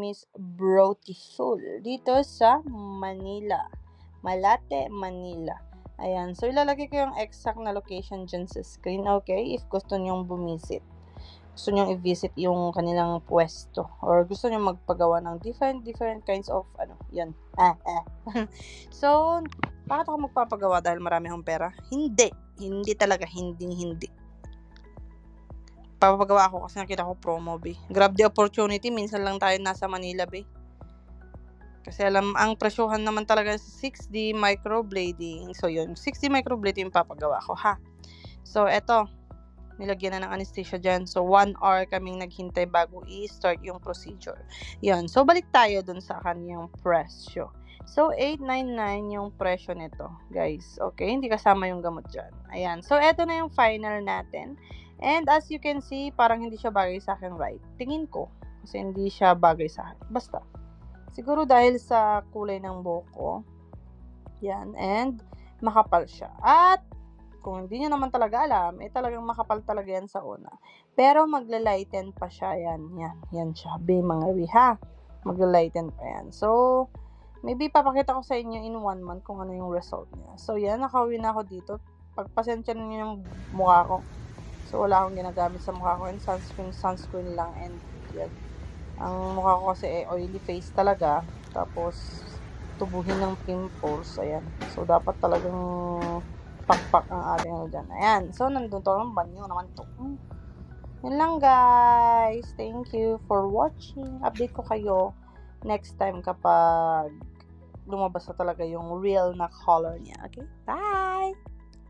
Miss Beautiful dito sa Manila. Malate, Manila. Ayan. So, ilalagay ko yung exact na location dyan sa screen, okay? If gusto nyong bumisit. Gusto nyong i-visit yung kanilang pwesto. Or gusto nyong magpagawa ng different kinds of, yan. So, bakit ako magpapagawa dahil marami akong pera? Hindi. Hindi talaga. Hindi. Papagawa ako kasi nakita ko promo, be. Grab the opportunity. Minsan lang tayo nasa Manila, be. Kasi ang presyohan naman talaga sa 6D microblading. So, yun. 6D microblading yung papagawa ko, ha? So, eto. Nilagyan na ng anesthesia dyan. So, 1 hour kaming naghintay bago i-start yung procedure. Yun. So, balik tayo dun sa kanyang presyo. So, 899 yung presyo nito, guys. Okay? Hindi kasama yung gamot dyan. Ayan. So, eto na yung final natin. And as you can see, parang hindi siya bagay sa akin, right? Tingin ko. Kasi hindi siya bagay sa akin. Basta. Siguro dahil sa kulay ng buhok ko. Yan. And makapal siya. At kung hindi nyo naman talaga alam, talagang makapal talaga yan sa una. Pero magla-lighten pa siya. Yan siya. Mga ha. Magla-lighten pa yan. So, maybe papakita ko sa inyo in 1 month kung ano yung result niya. So, yan. Nakauwi na ako dito. Pagpasensya nyo yung mukha ko. So, wala akong ginagamit sa mukha ko. And sunscreen lang. And yan. Ang mukha ko kasi oily face talaga. Tapos, tubuhin ng pimples. Ayan. So, dapat talagang pakpak ang ating dyan. Ayan. So, nandun to. Ang banyo naman to. Yun lang, guys. Thank you for watching. Update ko kayo next time kapag lumabas na talaga yung real na color niya. Okay? Bye!